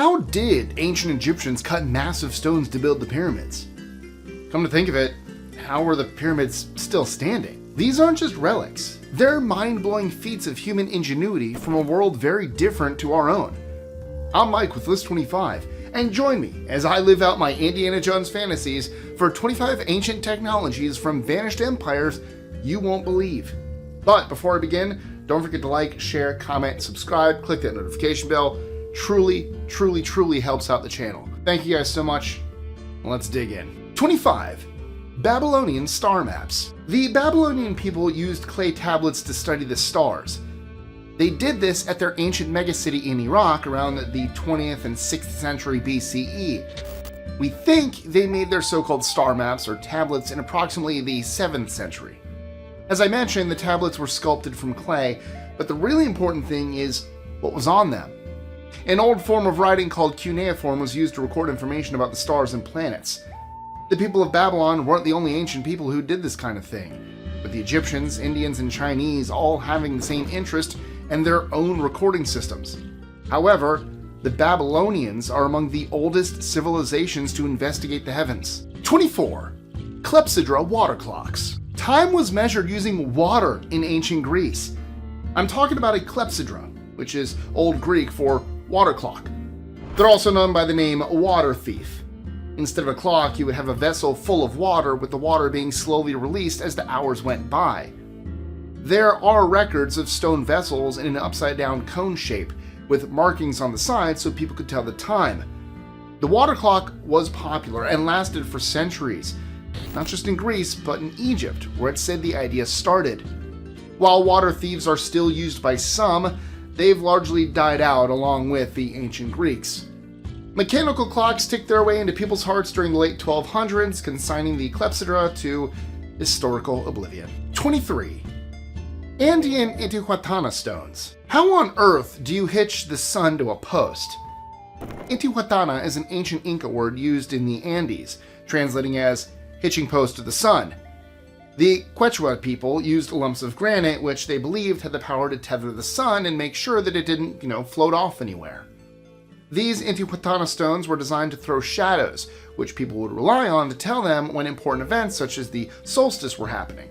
How did ancient Egyptians cut massive stones to build the pyramids? Come to think of it, how are the pyramids still standing? These aren't just relics. They're mind-blowing feats of human ingenuity from a world very different to our own. I'm Mike with List 25, and join me as I live out my Indiana Jones fantasies for 25 ancient technologies from vanished empires you won't believe. But before I begin, don't forget to like, share, comment, subscribe, click that notification bell. Truly helps out the channel. Thank you guys so much. Let's dig in. 25. Babylonian star maps. The Babylonian people used clay tablets to study the stars. They did this at their ancient megacity in Iraq around the 20th and 6th century BCE. We think they made their so-called star maps or tablets in approximately the 7th century. As I mentioned, the tablets were sculpted from clay, but the really important thing is what was on them. An old form of writing called cuneiform was used to record information about the stars and planets. The people of Babylon weren't the only ancient people who did this kind of thing, with the Egyptians, Indians, and Chinese all having the same interest and their own recording systems. However, the Babylonians are among the oldest civilizations to investigate the heavens. 24. Clepsydra water clocks. Time was measured using water in ancient Greece. I'm talking about a clepsydra, which is Old Greek for water clock. They're also known by the name water thief. Instead of a clock, you would have a vessel full of water, with the water being slowly released as the hours went by. There are records of stone vessels in an upside-down cone shape, with markings on the side so people could tell the time. The water clock was popular and lasted for centuries, not just in Greece, but in Egypt, where it said the idea started. While water thieves are still used by some, they've largely died out along with the ancient Greeks. Mechanical clocks ticked their way into people's hearts during the late 1200s, consigning the clepsydra to historical oblivion. 23. Andean Intihuatana stones. How on earth do you hitch the sun to a post? Intihuatana is an ancient Inca word used in the Andes, translating as hitching post to the sun. The Quechua people used lumps of granite, which they believed had the power to tether the sun and make sure that it didn't, float off anywhere. These Intihuatana stones were designed to throw shadows, which people would rely on to tell them when important events such as the solstice were happening.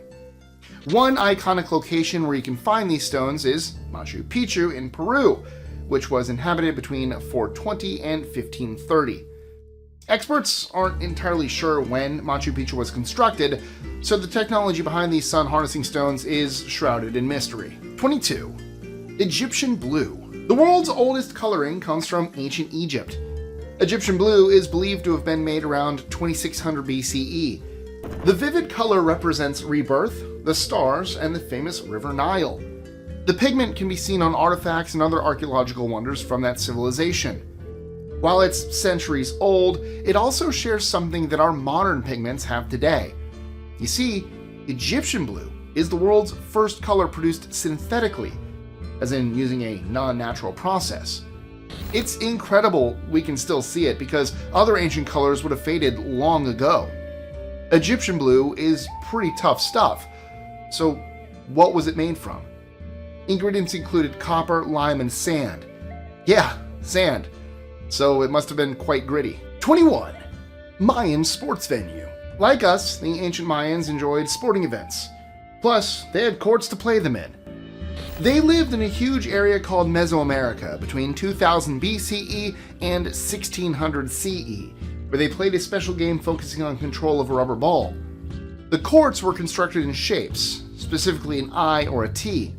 One iconic location where you can find these stones is Machu Picchu in Peru, which was inhabited between 420 and 1530. Experts aren't entirely sure when Machu Picchu was constructed, so the technology behind these sun harnessing stones is shrouded in mystery. 22. Egyptian blue. The world's oldest coloring comes from ancient Egypt. Egyptian blue is believed to have been made around 2600 BCE. The vivid color represents rebirth, the stars, and the famous River Nile. The pigment can be seen on artifacts and other archaeological wonders from that civilization. While it's centuries old, it also shares something that our modern pigments have today. You see, Egyptian blue is the world's first color produced synthetically, as in using a non-natural process. It's incredible we can still see it because other ancient colors would have faded long ago. Egyptian blue is pretty tough stuff, so what was it made from? Ingredients included copper, lime, and sand. Yeah, sand. So it must have been quite gritty. 21. Mayan sports venue. Like us, the ancient Mayans enjoyed sporting events. Plus, they had courts to play them in. They lived in a huge area called Mesoamerica between 2000 BCE and 1600 CE, where they played a special game focusing on control of a rubber ball. The courts were constructed in shapes, specifically an I or a T.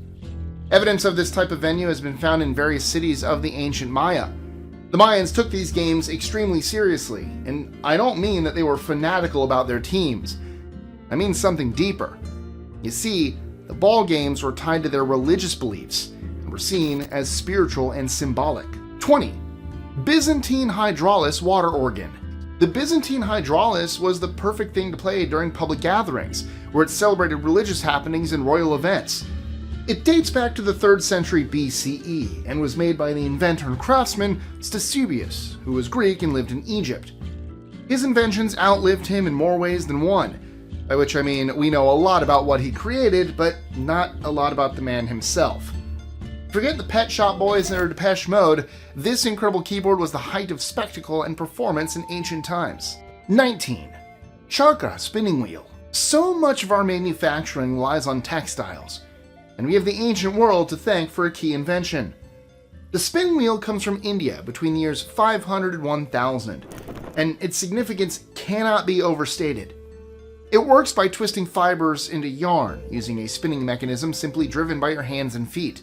Evidence of this type of venue has been found in various cities of the ancient Maya. The Mayans took these games extremely seriously, and I don't mean that they were fanatical about their teams. I mean something deeper. You see, the ball games were tied to their religious beliefs and were seen as spiritual and symbolic. 20. Byzantine Hydraulis water organ. The Byzantine Hydraulis was the perfect thing to play during public gatherings, where it celebrated religious happenings and royal events. It dates back to the 3rd century BCE and was made by the inventor and craftsman Ctesibius, who was Greek and lived in Egypt. His inventions outlived him in more ways than one, by which I mean we know a lot about what he created, but not a lot about the man himself. Forget the Pet Shop Boys and their Depeche Mode, this incredible keyboard was the height of spectacle and performance in ancient times. 19. Charkha spinning wheel. So much of our manufacturing relies on textiles, and we have the ancient world to thank for a key invention. The spinning wheel comes from India between the years 500 and 1000, and its significance cannot be overstated. It works by twisting fibers into yarn using a spinning mechanism simply driven by your hands and feet.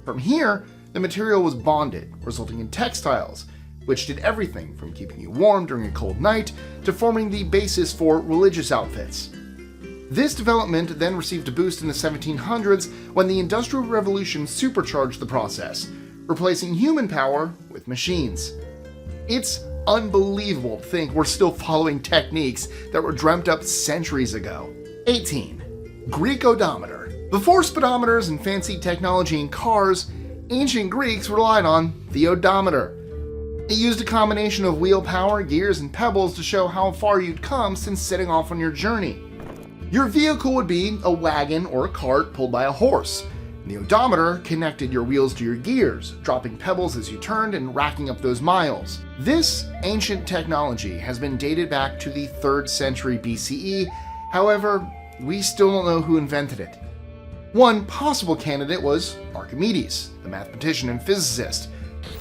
From here, the material was bonded, resulting in textiles, which did everything from keeping you warm during a cold night to forming the basis for religious outfits. This development then received a boost in the 1700s when the Industrial Revolution supercharged the process, replacing human power with machines. It's unbelievable to think we're still following techniques that were dreamt up centuries ago. 18. Greek odometer. Before speedometers and fancy technology in cars, ancient Greeks relied on the odometer. It used a combination of wheel power, gears, and pebbles to show how far you'd come since setting off on your journey. Your vehicle would be a wagon or a cart pulled by a horse. The odometer connected your wheels to your gears, dropping pebbles as you turned and racking up those miles. This ancient technology has been dated back to the 3rd century BCE, however, we still don't know who invented it. One possible candidate was Archimedes, the mathematician and physicist.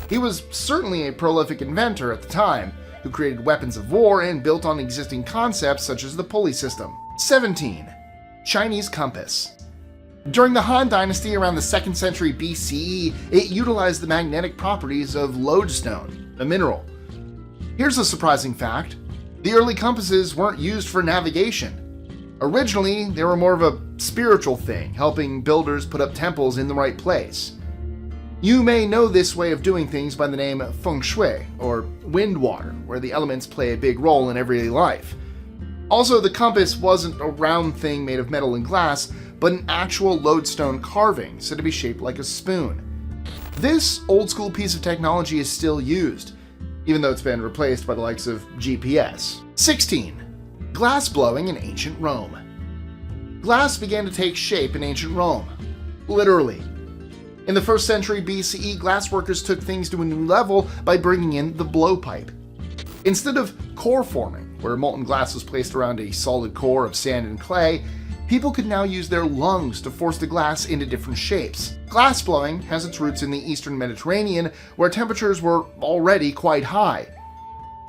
He was certainly a prolific inventor at the time, who created weapons of war and built on existing concepts such as the pulley system. 17. Chinese compass. During the Han Dynasty around the 2nd century BCE, it utilized the magnetic properties of lodestone, a mineral. Here's a surprising fact. The early compasses weren't used for navigation. Originally, they were more of a spiritual thing, helping builders put up temples in the right place. You may know this way of doing things by the name feng shui, or wind water, where the elements play a big role in everyday life. Also, the compass wasn't a round thing made of metal and glass, but an actual lodestone carving, said to be shaped like a spoon. This old-school piece of technology is still used, even though it's been replaced by the likes of GPS. 16. Glassblowing in ancient Rome. Glass began to take shape in ancient Rome, literally. In the 1st century BCE, glassworkers took things to a new level by bringing in the blowpipe. Instead of core forming, where molten glass was placed around a solid core of sand and clay, people could now use their lungs to force the glass into different shapes. Glassblowing has its roots in the Eastern Mediterranean, where temperatures were already quite high.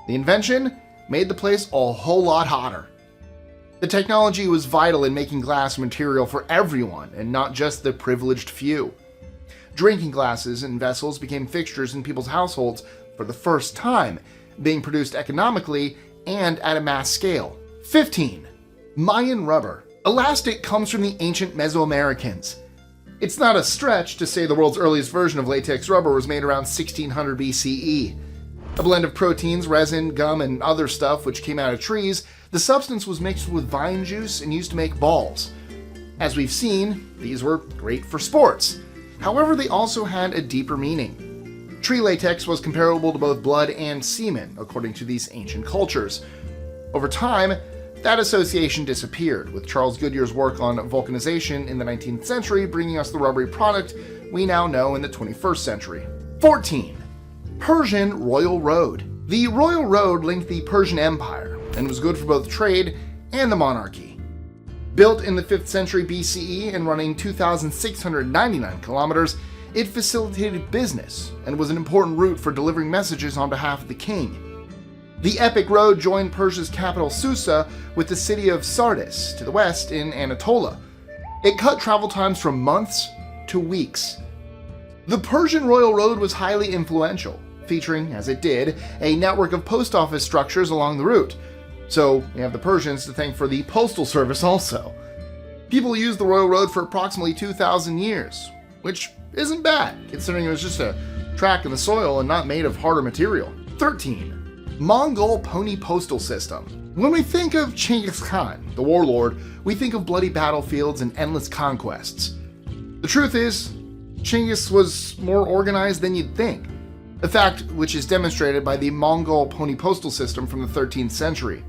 The invention made the place a whole lot hotter. The technology was vital in making glass material for everyone, and not just the privileged few. Drinking glasses and vessels became fixtures in people's households for the first time, being produced economically and at a mass scale. 15. Mayan rubber. Elastic comes from the ancient Mesoamericans. It's not a stretch to say the world's earliest version of latex rubber was made around 1600 BCE. A blend of proteins, resin, gum, and other stuff which came out of trees, the substance was mixed with vine juice and used to make balls. As we've seen, these were great for sports. However, they also had a deeper meaning. Tree latex was comparable to both blood and semen, according to these ancient cultures. Over time, that association disappeared, with Charles Goodyear's work on vulcanization in the 19th century bringing us the rubbery product we now know in the 21st century. 14. Persian Royal Road. The Royal Road linked the Persian Empire and was good for both trade and the monarchy. Built in the 5th century BCE and running 2,699 kilometers, it facilitated business and was an important route for delivering messages on behalf of the king. The epic road joined Persia's capital Susa with the city of Sardis to the west in Anatolia. It cut travel times from months to weeks. The Persian Royal Road was highly influential, featuring, as it did, a network of post office structures along the route. So we have the Persians to thank for the postal service also. People used the Royal Road for approximately 2,000 years, which isn't bad, considering it was just a track in the soil and not made of harder material. 13. Mongol pony postal system. When we think of Genghis Khan, the warlord, we think of bloody battlefields and endless conquests. The truth is, Genghis was more organized than you'd think, a fact which is demonstrated by the Mongol pony postal system from the 13th century.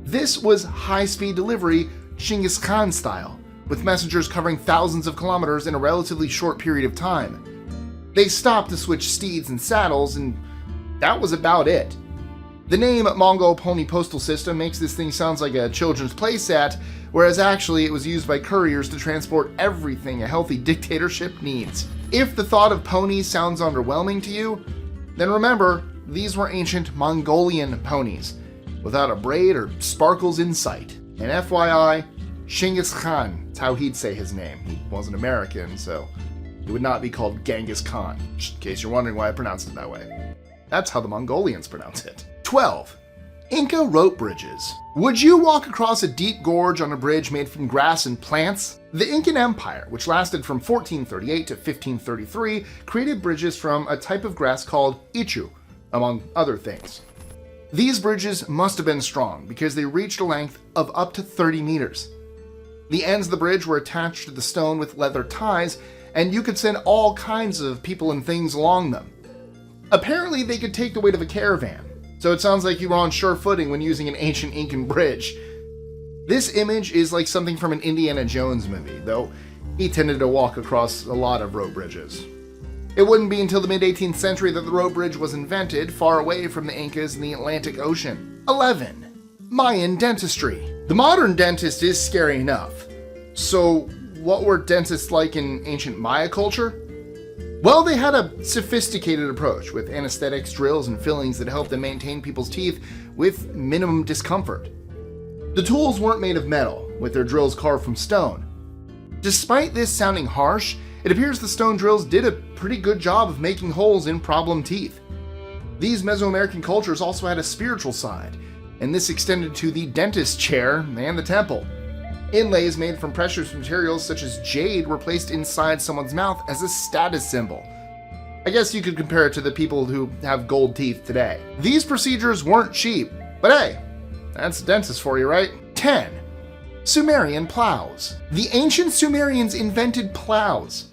This was high-speed delivery, Genghis Khan style, with messengers covering thousands of kilometers in a relatively short period of time. They stopped to switch steeds and saddles, and that was about it. The name Mongol Pony Postal System makes this thing sound like a children's playset, whereas actually it was used by couriers to transport everything a healthy dictatorship needs. If the thought of ponies sounds underwhelming to you, then remember, these were ancient Mongolian ponies, without a braid or sparkles in sight. And FYI, Genghis Khan, that's how he'd say his name. He wasn't American, so it would not be called Genghis Khan, just in case you're wondering why I pronounced it that way. That's how the Mongolians pronounce it. 12. Inca rope bridges. Would you walk across a deep gorge on a bridge made from grass and plants? The Incan Empire, which lasted from 1438 to 1533, created bridges from a type of grass called ichu, among other things. These bridges must have been strong because they reached a length of up to 30 meters. The ends of the bridge were attached to the stone with leather ties, and you could send all kinds of people and things along them. Apparently, they could take the weight of a caravan, so it sounds like you were on sure footing when using an ancient Incan bridge. This image is like something from an Indiana Jones movie, though he tended to walk across a lot of rope bridges. It wouldn't be until the mid-18th century that the rope bridge was invented, far away from the Incas in the Atlantic Ocean. 11. Mayan dentistry. The modern dentist is scary enough. So, what were dentists like in ancient Maya culture? Well, they had a sophisticated approach with anesthetics, drills, and fillings that helped them maintain people's teeth with minimum discomfort. The tools weren't made of metal, with their drills carved from stone. Despite this sounding harsh, it appears the stone drills did a pretty good job of making holes in problem teeth. These Mesoamerican cultures also had a spiritual side, and this extended to the dentist chair and the temple. Inlays made from precious materials such as jade were placed inside someone's mouth as a status symbol. I guess you could compare it to the people who have gold teeth today. These procedures weren't cheap, but hey, that's a dentist for you, right? 10. Sumerian plows. The ancient Sumerians invented plows.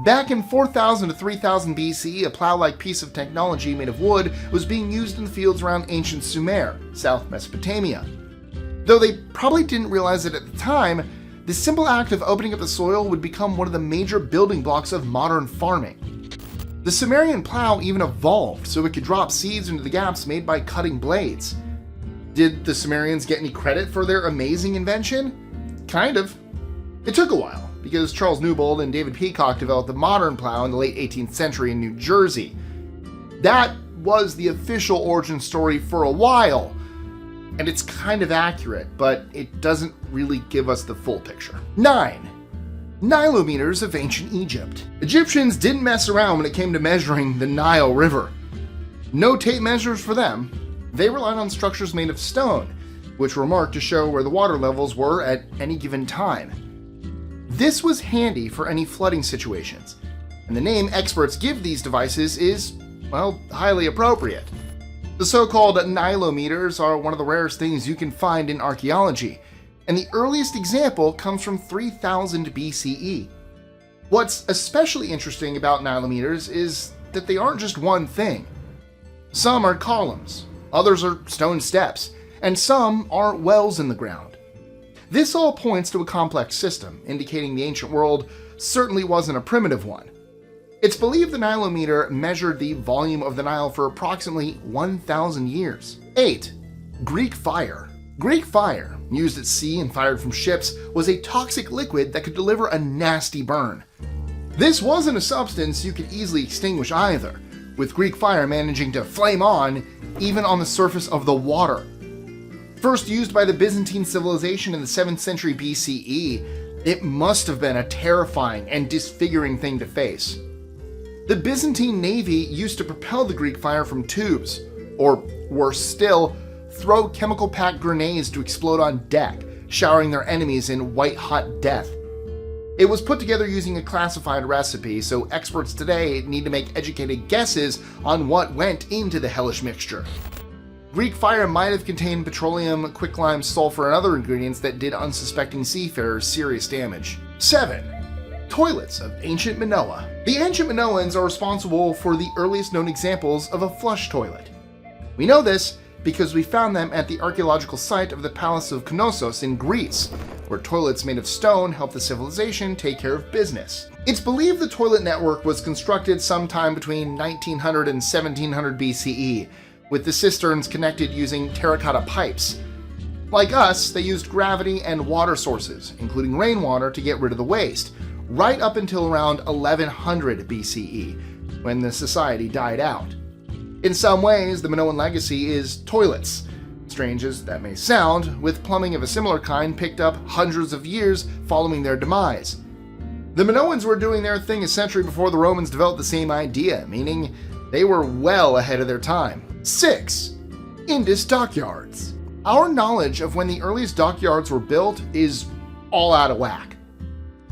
Back in 4000 to 3000 BC, a plow-like piece of technology made of wood was being used in the fields around ancient Sumer, South Mesopotamia. Though they probably didn't realize it at the time, the simple act of opening up the soil would become one of the major building blocks of modern farming. The Sumerian plow even evolved so it could drop seeds into the gaps made by cutting blades. Did the Sumerians get any credit for their amazing invention? Kind of. It took a while, because Charles Newbold and David Peacock developed the modern plow in the late 18th century in New Jersey. That was the official origin story for a while, and it's kind of accurate, but it doesn't really give us the full picture. 9. Nilometers of ancient Egypt. Egyptians didn't mess around when it came to measuring the Nile River. No tape measures for them. They relied on structures made of stone, which were marked to show where the water levels were at any given time. This was handy for any flooding situations, and the name experts give these devices is, well, highly appropriate. The so-called Nilometers are one of the rarest things you can find in archaeology, and the earliest example comes from 3000 BCE. What's especially interesting about Nilometers is that they aren't just one thing. Some are columns, others are stone steps, and some are wells in the ground. This all points to a complex system, indicating the ancient world certainly wasn't a primitive one. It's believed the Nilometer measured the volume of the Nile for approximately 1,000 years. 8. Greek fire. Greek fire, used at sea and fired from ships, was a toxic liquid that could deliver a nasty burn. This wasn't a substance you could easily extinguish either, with Greek fire managing to flame on even on the surface of the water. First used by the Byzantine civilization in the 7th century BCE, it must have been a terrifying and disfiguring thing to face. The Byzantine navy used to propel the Greek fire from tubes, or worse still, throw chemical-packed grenades to explode on deck, showering their enemies in white-hot death. It was put together using a classified recipe, so experts today need to make educated guesses on what went into the hellish mixture. Greek fire might have contained petroleum, quicklime, sulfur, and other ingredients that did unsuspecting seafarers serious damage. 7. Toilets of ancient Minoa. The ancient Minoans are responsible for the earliest known examples of a flush toilet. We know this because we found them at the archaeological site of the Palace of Knossos in Greece, where toilets made of stone helped the civilization take care of business. It's believed the toilet network was constructed sometime between 1900 and 1700 BCE, with the cisterns connected using terracotta pipes. Like us, they used gravity and water sources, including rainwater, to get rid of the waste, right up until around 1100 BCE, when the society died out. In some ways, the Minoan legacy is toilets. Strange as that may sound, with plumbing of a similar kind picked up hundreds of years following their demise. The Minoans were doing their thing a century before the Romans developed the same idea, meaning they were well ahead of their time. 6. Indus dockyards. Our knowledge of when the earliest dockyards were built is all out of whack.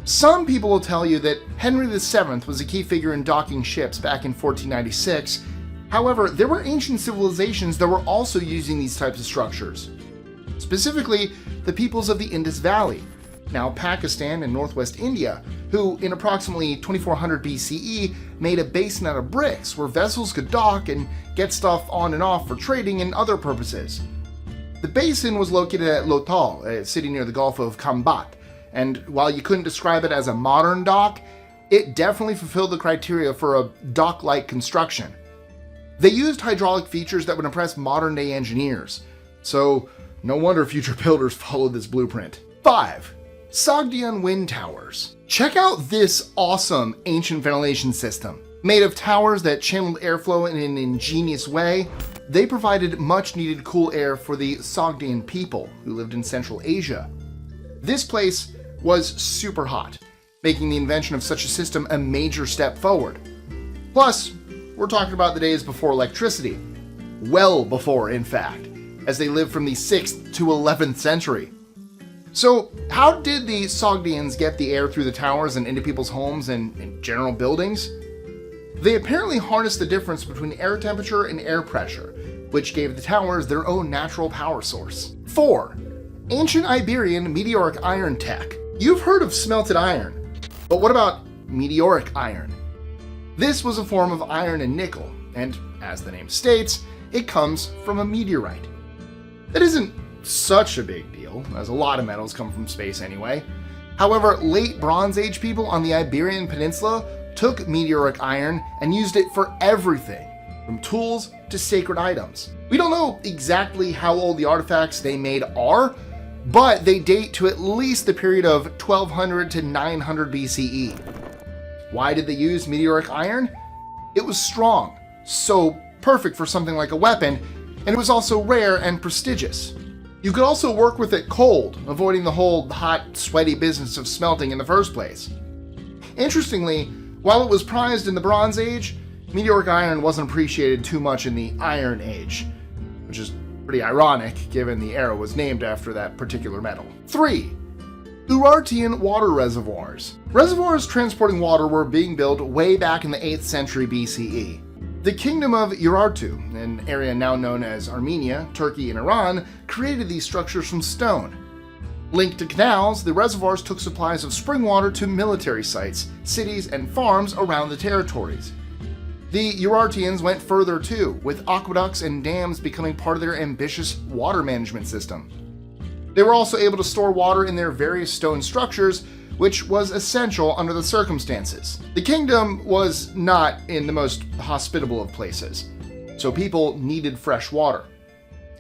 Some people will tell you that Henry VII was a key figure in docking ships back in 1496. However, there were ancient civilizations that were also using these types of structures. Specifically, the peoples of the Indus Valley, now Pakistan and northwest India, who in approximately 2400 BCE made a basin out of bricks where vessels could dock and get stuff on and off for trading and other purposes. The basin was located at Lothal, a city near the Gulf of Kambat, and while you couldn't describe it as a modern dock, it definitely fulfilled the criteria for a dock-like construction. They used hydraulic features that would impress modern-day engineers, so no wonder future builders followed this blueprint. 5. Sogdian wind towers. Check out this awesome ancient ventilation system. Made of towers that channeled airflow in an ingenious way, they provided much-needed cool air for the Sogdian people who lived in Central Asia. This place was super hot, making the invention of such a system a major step forward. Plus, we're talking about the days before electricity. Well before, in fact, as they lived from the 6th to 11th century. So, how did the Sogdians get the air through the towers and into people's homes and general buildings? They apparently harnessed the difference between air temperature and air pressure, which gave the towers their own natural power source. 4. Ancient Iberian meteoric iron tech. You've heard of smelted iron, but what about meteoric iron? This was a form of iron and nickel, and as the name states, it comes from a meteorite. That isn't such a big deal, as a lot of metals come from space anyway. However, late Bronze Age people on the Iberian Peninsula took meteoric iron and used it for everything, from tools to sacred items. We don't know exactly how old the artifacts they made are, but they date to at least the period of 1200 to 900 BCE. Why did they use meteoric iron? It was strong, so perfect for something like a weapon, and it was also rare and prestigious. You could also work with it cold, avoiding the whole hot, sweaty business of smelting in the first place. Interestingly, while it was prized in the Bronze Age, meteoric iron wasn't appreciated too much in the Iron Age, which is pretty ironic given the era was named after that particular metal. 3. Urartian water reservoirs. Reservoirs transporting water were being built way back in the 8th century BCE. The kingdom of Urartu, an area now known as Armenia, Turkey, and Iran, created these structures from stone. Linked to canals, the reservoirs took supplies of spring water to military sites, cities, and farms around the territories. The Urartians went further too, with aqueducts and dams becoming part of their ambitious water management system. They were also able to store water in their various stone structures, which was essential under the circumstances. The kingdom was not in the most hospitable of places, so people needed fresh water.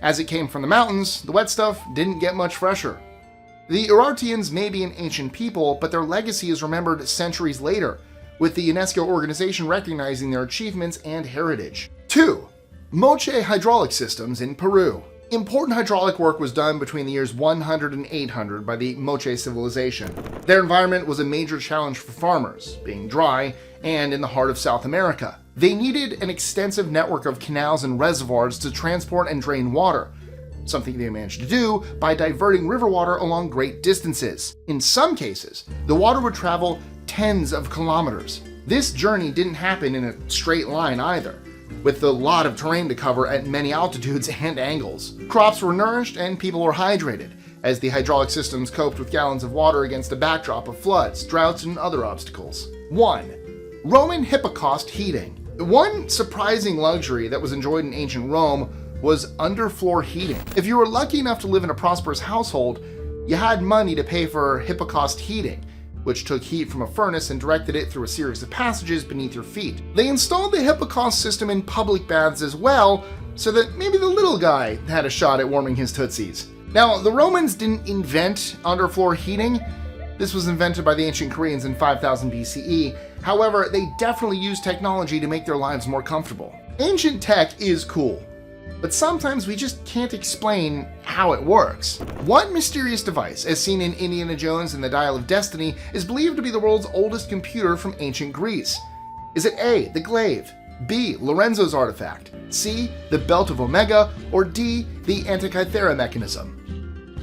As it came from the mountains, the wet stuff didn't get much fresher. The Urartians may be an ancient people, but their legacy is remembered centuries later, with the UNESCO organization recognizing their achievements and heritage. 2. Moche hydraulic systems in Peru. Important hydraulic work was done between the years 100 and 800 by the Moche civilization. Their environment was a major challenge for farmers, being dry and in the heart of South America. They needed an extensive network of canals and reservoirs to transport and drain water, something they managed to do by diverting river water along great distances. In some cases, the water would travel tens of kilometers. This journey didn't happen in a straight line either, with a lot of terrain to cover at many altitudes and angles. Crops were nourished and people were hydrated, as the hydraulic systems coped with gallons of water against a backdrop of floods, droughts, and other obstacles. 1. Roman Hypocaust heating. One surprising luxury that was enjoyed in ancient Rome was underfloor heating. If you were lucky enough to live in a prosperous household, you had money to pay for Hypocaust heating, which took heat from a furnace and directed it through a series of passages beneath your feet. They installed the Hypocaust system in public baths as well, so that maybe the little guy had a shot at warming his tootsies. Now, the Romans didn't invent underfloor heating. This was invented by the ancient Koreans in 5000 BCE. However, they definitely used technology to make their lives more comfortable. Ancient tech is cool, but sometimes we just can't explain how it works. What mysterious device, as seen in Indiana Jones and the Dial of Destiny, is believed to be the world's oldest computer from ancient Greece? Is it A, the glaive, B, Lorenzo's artifact, C, the belt of Omega, or D, the Antikythera mechanism?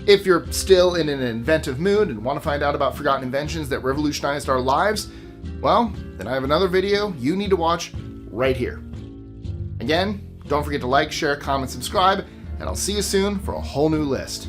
If you're still in an inventive mood and want to find out about forgotten inventions that revolutionized our lives, well, then I have another video you need to watch right here. Again, don't forget to like, share, comment, subscribe, and I'll see you soon for a whole new list.